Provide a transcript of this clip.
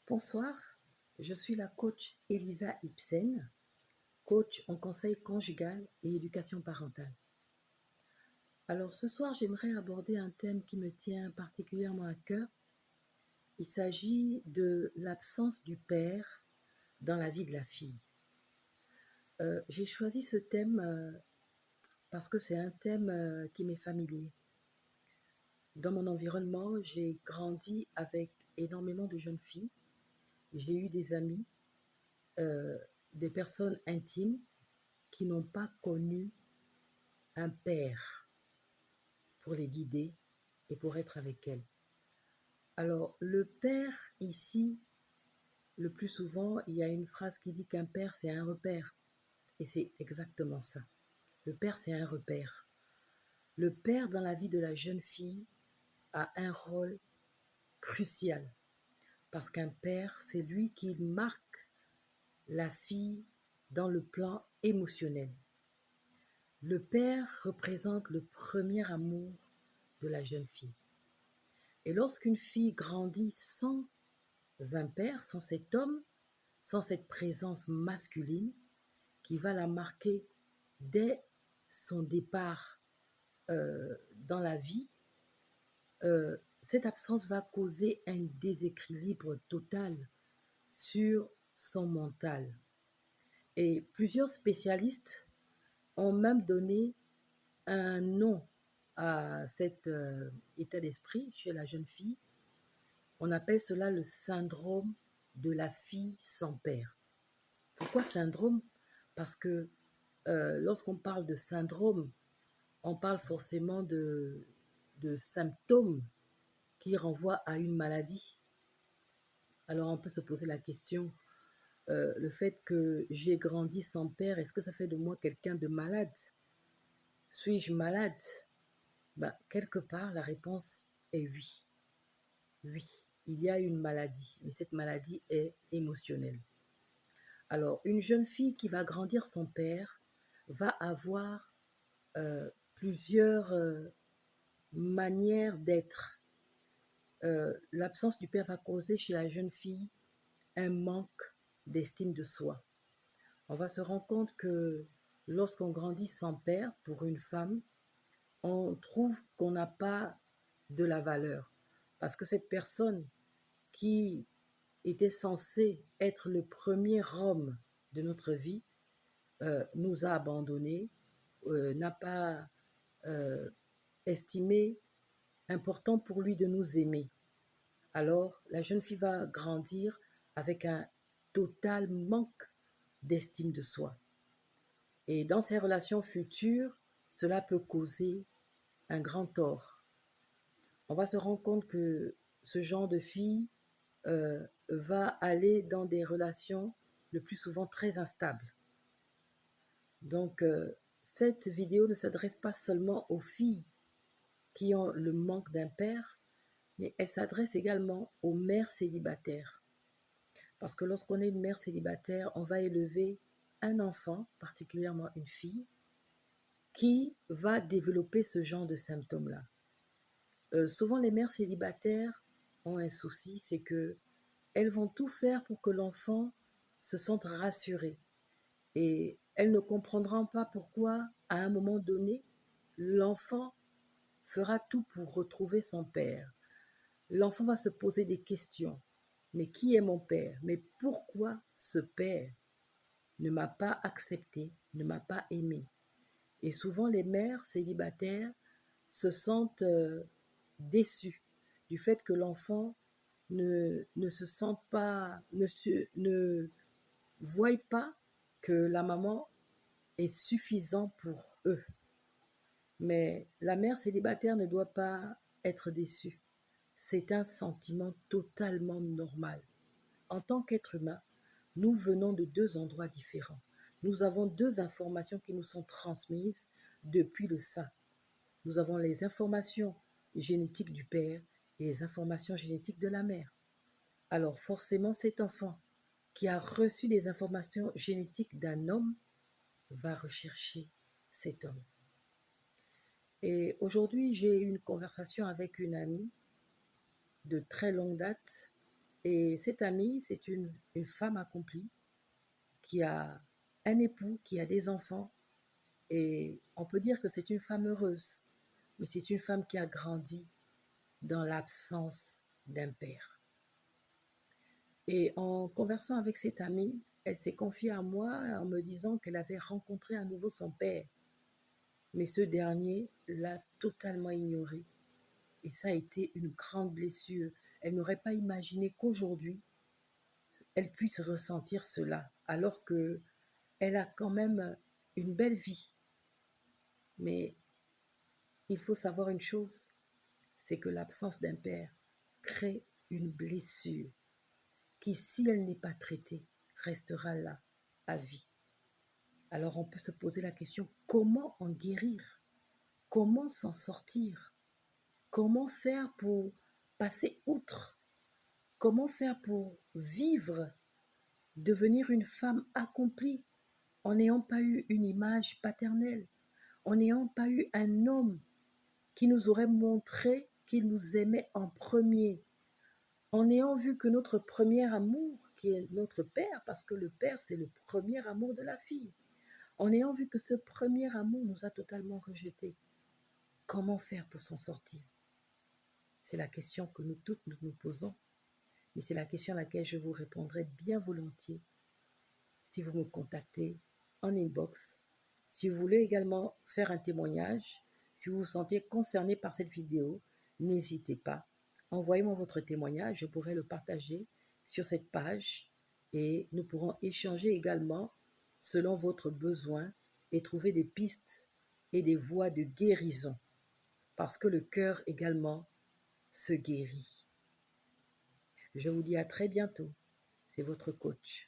Bonsoir, je suis la coach Elisa Ibsen, coach en conseil conjugal et éducation parentale. Alors ce soir, j'aimerais aborder un thème qui me tient particulièrement à cœur. Il s'agit de l'absence du père dans la vie de la fille. J'ai choisi ce thème parce que c'est un thème qui m'est familier. Dans mon environnement, j'ai grandi avec énormément de jeunes filles. J'ai eu des amis, euh, des personnes intimes qui n'ont pas connu un père pour les guider et pour être avec elles. Alors, le père, ici, le plus souvent, il y a une phrase qui dit qu'un père, c'est un repère. Et c'est exactement ça. Le père, c'est un repère. Le père, dans la vie de la jeune fille, a un rôle crucial. Parce qu'un père, c'est lui qui marque la fille dans le plan émotionnel. Le père représente le premier amour de la jeune fille. Et lorsqu'une fille grandit sans un père, sans cet homme, sans cette présence masculine qui va la marquer dès son départ dans la vie, cette absence va causer un déséquilibre total sur son mental. Et plusieurs spécialistes ont même donné un nom à cet état d'esprit chez la jeune fille. On appelle cela le syndrome de la fille sans père. Pourquoi syndrome? Parce que lorsqu'on parle de syndrome, on parle forcément de symptômes qui renvoient à une maladie. Alors on peut se poser la question, le fait que j'ai grandi sans père, est-ce que ça fait de moi quelqu'un de malade? Suis-je malade? Quelque part, la réponse est oui. Oui, il y a une maladie, mais cette maladie est émotionnelle. Alors, une jeune fille qui va grandir son père va avoir plusieurs manières d'être. L'absence du père va causer chez la jeune fille un manque d'estime de soi. On va se rendre compte que lorsqu'on grandit sans père, pour une femme, on trouve qu'on n'a pas de la valeur. Parce que cette personne qui était censée être le premier homme de notre vie nous a abandonnés, n'a pas estimé important pour lui de nous aimer. Alors, la jeune fille va grandir avec un total manque d'estime de soi. Et dans ses relations futures, cela peut causer un grand tort. On va se rendre compte que ce genre de fille va aller dans des relations le plus souvent très instables. Donc, cette vidéo ne s'adresse pas seulement aux filles qui ont le manque d'un père, mais elle s'adresse également aux mères célibataires. Parce que lorsqu'on est une mère célibataire, on va élever un enfant, particulièrement une fille, qui va développer ce genre de symptômes-là. Souvent, les mères célibataires ont un souci, c'est que elles vont tout faire pour que l'enfant se sente rassuré. Et elles ne comprendront pas pourquoi, à un moment donné, l'enfant fera tout pour retrouver son père. L'enfant va se poser des questions. Mais qui est mon père? Mais pourquoi ce père ne m'a pas accepté, ne m'a pas aimé? Et souvent, les mères célibataires se sentent déçues du fait que l'enfant ne se sente pas, ne voient pas que la maman est suffisant pour eux. Mais la mère célibataire ne doit pas être déçue. C'est un sentiment totalement normal. En tant qu'être humain, nous venons de deux endroits différents. Nous avons deux informations qui nous sont transmises depuis le sein. Nous avons les informations génétiques du père et les informations génétiques de la mère. Alors forcément, cet enfant qui a reçu des informations génétiques d'un homme va rechercher cet homme. Et aujourd'hui, j'ai eu une conversation avec une amie de très longue date Et cette amie, c'est une femme accomplie qui a un époux, qui a des enfants. Et on peut dire que c'est une femme heureuse, mais c'est une femme qui a grandi dans l'absence d'un père. Et en conversant avec cette amie, elle s'est confiée à moi en me disant qu'elle avait rencontré à nouveau son père. Mais ce dernier l'a totalement ignoré. Et ça a été une grande blessure. Elle n'aurait pas imaginé qu'aujourd'hui, elle puisse ressentir cela, alors que elle a quand même une belle vie. Mais il faut savoir une chose, c'est que l'absence d'un père crée une blessure qui, si elle n'est pas traitée, restera là à vie. Alors on peut se poser la question, comment en guérir? Comment s'en sortir? Comment faire pour passer outre? Comment faire pour vivre, devenir une femme accomplie en n'ayant pas eu une image paternelle, en n'ayant pas eu un homme qui nous aurait montré qu'il nous aimait en premier, en ayant vu que notre premier amour, qui est notre père, parce que le père, c'est le premier amour de la fille, en ayant vu que ce premier amour nous a totalement rejetés, comment faire pour s'en sortir? C'est la question que nous toutes nous posons, mais c'est la question à laquelle je vous répondrai bien volontiers si vous me contactez en inbox. Si vous voulez également faire un témoignage, si vous vous sentez concerné par cette vidéo, n'hésitez pas. Envoyez-moi votre témoignage, je pourrai le partager sur cette page et nous pourrons échanger également selon votre besoin et trouver des pistes et des voies de guérison parce que le cœur également se guérit. Je vous dis à très bientôt. C'est votre coach.